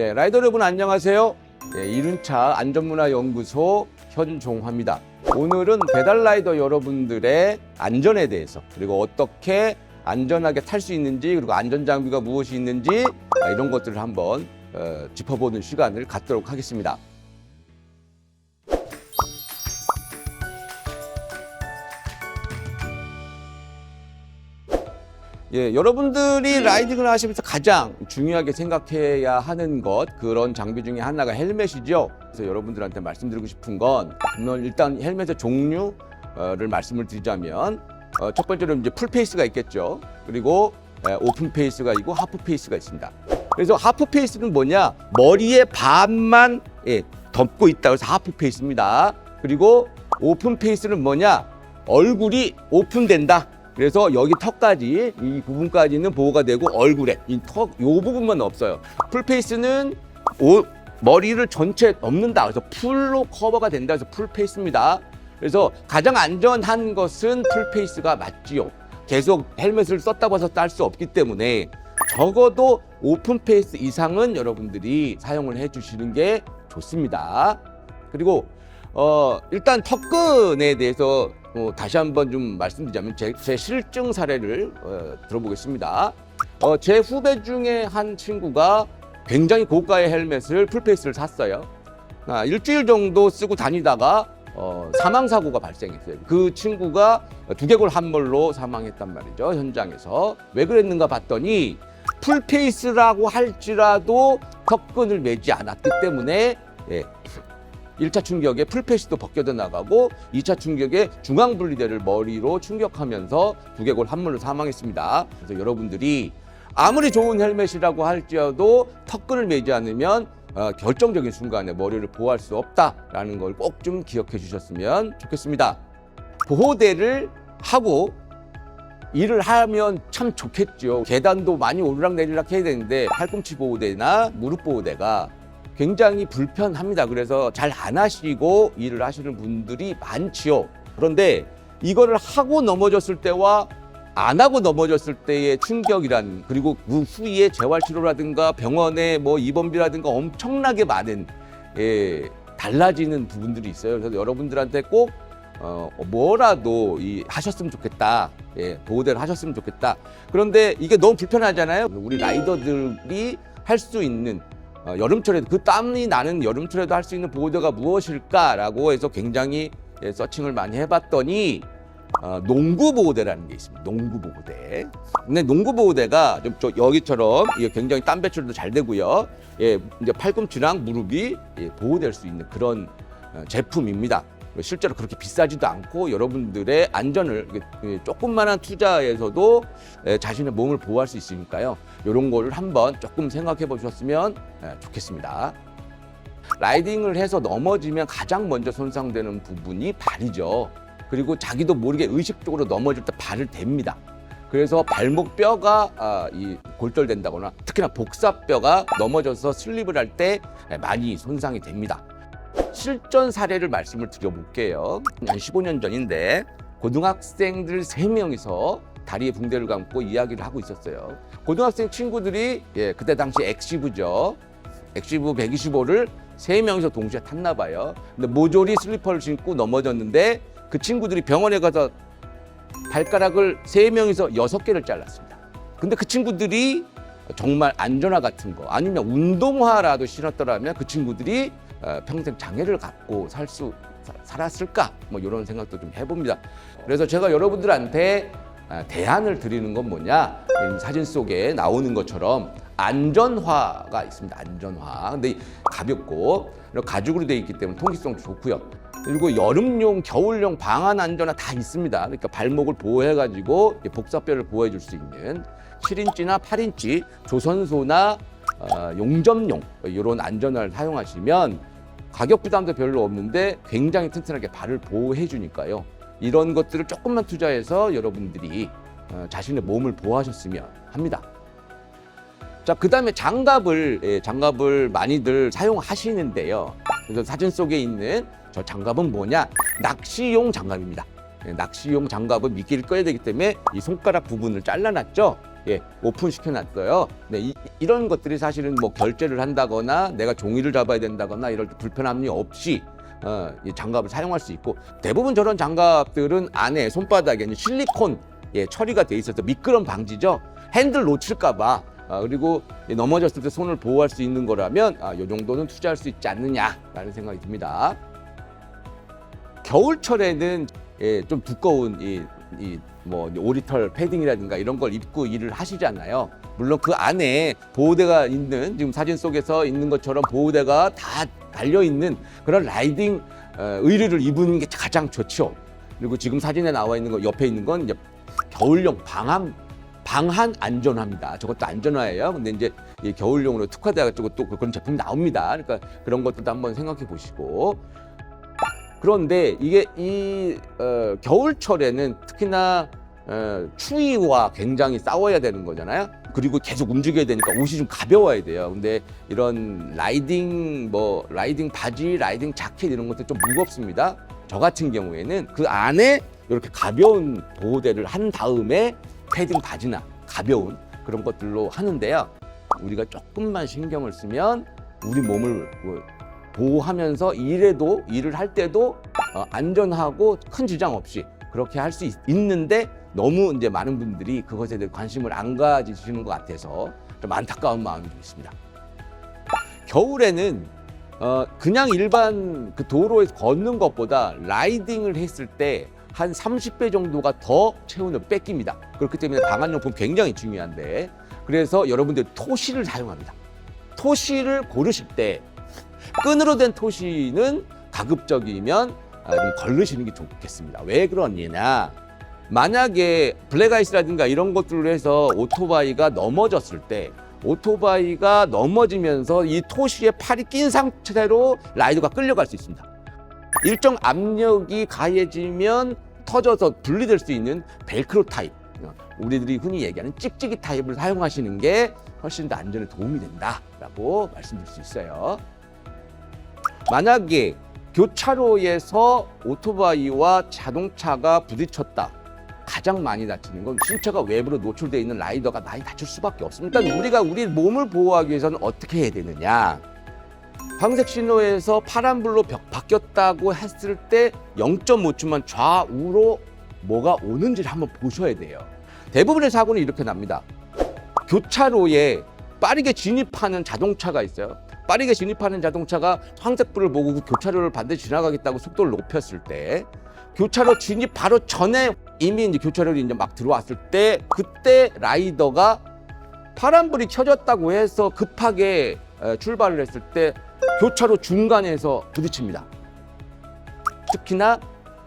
예, 라이더 여러분 안녕하세요. 예, 이륜차 안전문화연구소 현종화입니다. 오늘은 배달라이더 여러분들의 안전에 대해서, 그리고 어떻게 안전하게 탈 수 있는지, 그리고 안전장비가 무엇이 있는지, 이런 것들을 한번 짚어보는 시간을 갖도록 하겠습니다. 예, 여러분들이 라이딩을 하시면서 가장 중요하게 생각해야 하는 것, 그런 장비 중에 하나가 헬멧이죠. 그래서 여러분들한테 말씀드리고 싶은 건, 일단 헬멧의 종류를 말씀을 드리자면, 첫 번째로 이제 풀페이스가 있겠죠. 그리고 오픈 페이스가 있고 하프 페이스가 있습니다. 그래서 하프 페이스는 뭐냐? 머리의 반만 덮고 있다. 그래서 하프 페이스입니다. 그리고 오픈 페이스는 뭐냐? 얼굴이 오픈된다. 그래서 여기 턱까지, 이 부분까지는 보호가 되고 얼굴에 이 부분만 없어요. 풀페이스는 머리를 전체 덮는다. 그래서 풀로 커버가 된다. 그래서 풀페이스입니다. 그래서 가장 안전한 것은 풀페이스가 맞지요. 계속 헬멧을 썼다고 해서 딸 수 없기 때문에 적어도 오픈페이스 이상은 여러분들이 사용을 해주시는 게 좋습니다. 그리고 일단 턱끈에 대해서 다시 한번 좀 말씀드리자면 제 실증 사례를 들어보겠습니다. 제 후배 중에 한 친구가 굉장히 고가의 헬멧을 풀페이스를 샀어요. 일주일 정도 쓰고 다니다가 사망사고가 발생했어요. 그 친구가 두개골 함몰로 사망했단 말이죠. 현장에서. 왜 그랬는가 봤더니 풀페이스라고 할지라도 턱끈을 매지 않았기 때문에 1차 충격에 풀페이스도 벗겨져 나가고 2차 충격에 중앙분리대를 머리로 충격하면서 두개골 함몰로 사망했습니다. 그래서 여러분들이 아무리 좋은 헬멧이라고 할지라도 턱끈을 매지 않으면 결정적인 순간에 머리를 보호할 수 없다라는 걸 꼭 좀 기억해 주셨으면 좋겠습니다. 보호대를 하고 일을 하면 참 좋겠죠. 계단도 많이 오르락내리락 해야 되는데 팔꿈치 보호대나 무릎 보호대가 굉장히 불편합니다. 그래서 잘 안 하시고 일을 하시는 분들이 많지요. 그런데 이거를 하고 넘어졌을 때와 안 하고 넘어졌을 때의 충격이란, 그리고 그 후에 재활치료라든가 병원에 입원비라든가 엄청나게 많은 달라지는 부분들이 있어요. 그래서 여러분들한테 꼭 뭐라도 하셨으면 좋겠다. 보호대를 하셨으면 좋겠다. 그런데 이게 너무 불편하잖아요. 우리 라이더들이 할 수 있는 여름철에도, 그 땀이 나는 여름철에도 할 수 있는 보호대가 무엇일까라고 해서 굉장히 서칭을 많이 해봤더니 농구 보호대라는 게 있습니다. 농구 보호대. 근데 농구 보호대가 좀 여기처럼 굉장히 땀 배출도 잘 되고요. 이제 팔꿈치랑 무릎이 보호될 수 있는 그런 제품입니다. 실제로 그렇게 비싸지도 않고 여러분들의 안전을 조금만한 투자에서도 자신의 몸을 보호할 수 있으니까요. 이런 거를 한번 조금 생각해 보셨으면 좋겠습니다. 라이딩을 해서 넘어지면 가장 먼저 손상되는 부분이 발이죠. 그리고 자기도 모르게 의식적으로 넘어질 때 발을 댑니다. 그래서 발목 뼈가 골절된다거나 특히나 복사뼈가 넘어져서 슬립을 할 때 많이 손상이 됩니다. 실전 사례를 말씀을 드려볼게요. 한 15년 전인데 고등학생들 3명이서 다리에 붕대를 감고 이야기를 하고 있었어요. 고등학생 친구들이 그때 당시 엑시브죠. 엑시브 125를 3명이서 동시에 탔나 봐요. 근데 모조리 슬리퍼를 신고 넘어졌는데 그 친구들이 병원에 가서 발가락을 3명이서 6개를 잘랐습니다. 근데 그 친구들이 정말 안전화 같은 거 아니면 운동화라도 신었더라면 그 친구들이 평생 장애를 갖고 살았을까? 이런 생각도 좀 해봅니다. 그래서 제가 여러분들한테 대안을 드리는 건 뭐냐? 사진 속에 나오는 것처럼 안전화가 있습니다. 안전화. 근데 가볍고 가죽으로 되어 있기 때문에 통기성도 좋고요. 그리고 여름용, 겨울용 방한 안전화 다 있습니다. 그러니까 발목을 보호해가지고 복사뼈를 보호해줄 수 있는 7인치나 8인치 조선소나 용접용 이런 안전화를 사용하시면 가격 부담도 별로 없는데 굉장히 튼튼하게 발을 보호해 주니까요. 이런 것들을 조금만 투자해서 여러분들이 자신의 몸을 보호하셨으면 합니다. 자, 그 다음에 장갑을 많이들 사용하시는데요. 그래서 사진 속에 있는 저 장갑은 뭐냐? 낚시용 장갑입니다. 낚시용 장갑은 미끼를 꺼야 되기 때문에 이 손가락 부분을 잘라놨죠. 오픈시켜 놨어요. 네, 이런 것들이 사실은 뭐 결제를 한다거나 내가 종이를 잡아야 된다거나 이럴 때 불편함이 없이 이 장갑을 사용할 수 있고, 대부분 저런 장갑들은 안에 손바닥에 실리콘 처리가 돼 있어서 미끄럼 방지죠. 핸들 놓칠까 봐. 그리고 넘어졌을 때 손을 보호할 수 있는 거라면 이 정도는 투자할 수 있지 않느냐라는 생각이 듭니다. 겨울철에는 좀 두꺼운 뭐 오리털 패딩이라든가 이런 걸 입고 일을 하시잖아요. 물론 그 안에 보호대가 있는, 지금 사진 속에서 있는 것처럼 보호대가 다 달려 있는 그런 라이딩 의류를 입는 게 가장 좋죠. 그리고 지금 사진에 나와 있는 거 옆에 있는 건 이제 겨울용 방한 안전화입니다. 저것도 안전화예요. 근데 이제 이 겨울용으로 특화돼가지고 또 그런 제품이 나옵니다. 그러니까 그런 것들도 한번 생각해 보시고. 그런데 이게 겨울철에는 특히나 추위와 굉장히 싸워야 되는 거잖아요. 그리고 계속 움직여야 되니까 옷이 좀 가벼워야 돼요. 근데 이런 라이딩 바지, 라이딩 자켓 이런 것도 좀 무겁습니다. 저 같은 경우에는 그 안에 이렇게 가벼운 보호대를 한 다음에 패딩 바지나 가벼운 그런 것들로 하는데요. 우리가 조금만 신경을 쓰면 우리 몸을 보호하면서 일을 할 때도 안전하고 큰 지장 없이 그렇게 할 수 있는데, 너무 이제 많은 분들이 그것에 대해 관심을 안 가지시는 것 같아서 좀 안타까운 마음이 좀 있습니다. 겨울에는 그냥 일반 그 도로에서 걷는 것보다 라이딩을 했을 때 한 30배 정도가 더 체온을 뺏깁니다. 그렇기 때문에 방한용품 굉장히 중요한데, 그래서 여러분들 토시를 사용합니다. 토시를 고르실 때 끈으로 된 토시는 가급적이면 좀 걸르시는 게 좋겠습니다. 왜 그러느냐? 만약에 블랙아이스라든가 이런 것들로 해서 오토바이가 넘어졌을 때, 오토바이가 넘어지면서 이 토시에 팔이 낀 상태로 라이더가 끌려갈 수 있습니다. 일정 압력이 가해지면 터져서 분리될 수 있는 벨크로 타입, 우리들이 흔히 얘기하는 찍찍이 타입을 사용하시는 게 훨씬 더 안전에 도움이 된다라고 말씀드릴 수 있어요. 만약에 교차로에서 오토바이와 자동차가 부딪혔다. 가장 많이 다치는 건 신체가 외부로 노출되어 있는 라이더가 많이 다칠 수밖에 없습니다. 일단 우리가 우리 몸을 보호하기 위해서는 어떻게 해야 되느냐? 황색 신호에서 파란불로 바뀌었다고 했을 때 0.5초만 좌우로 뭐가 오는지를 한번 보셔야 돼요. 대부분의 사고는 이렇게 납니다. 교차로에 빠르게 진입하는 자동차가 있어요. 빠르게 진입하는 자동차가 황색불을 보고 그 교차로를 반드시 지나가겠다고 속도를 높였을 때, 교차로 진입 바로 전에 이미 이제 교차로에 이제 막 들어왔을 때, 그때 라이더가 파란불이 켜졌다고 해서 급하게 출발을 했을 때 교차로 중간에서 부딪힙니다. 특히나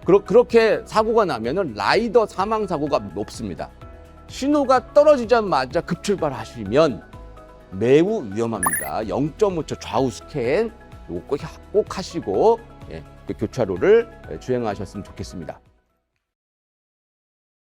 그렇게 사고가 나면은 라이더 사망 사고가 높습니다. 신호가 떨어지자마자 급출발하시면 매우 위험합니다. 0.5초 좌우 스캔 꼭 하시고 교차로를 주행하셨으면 좋겠습니다.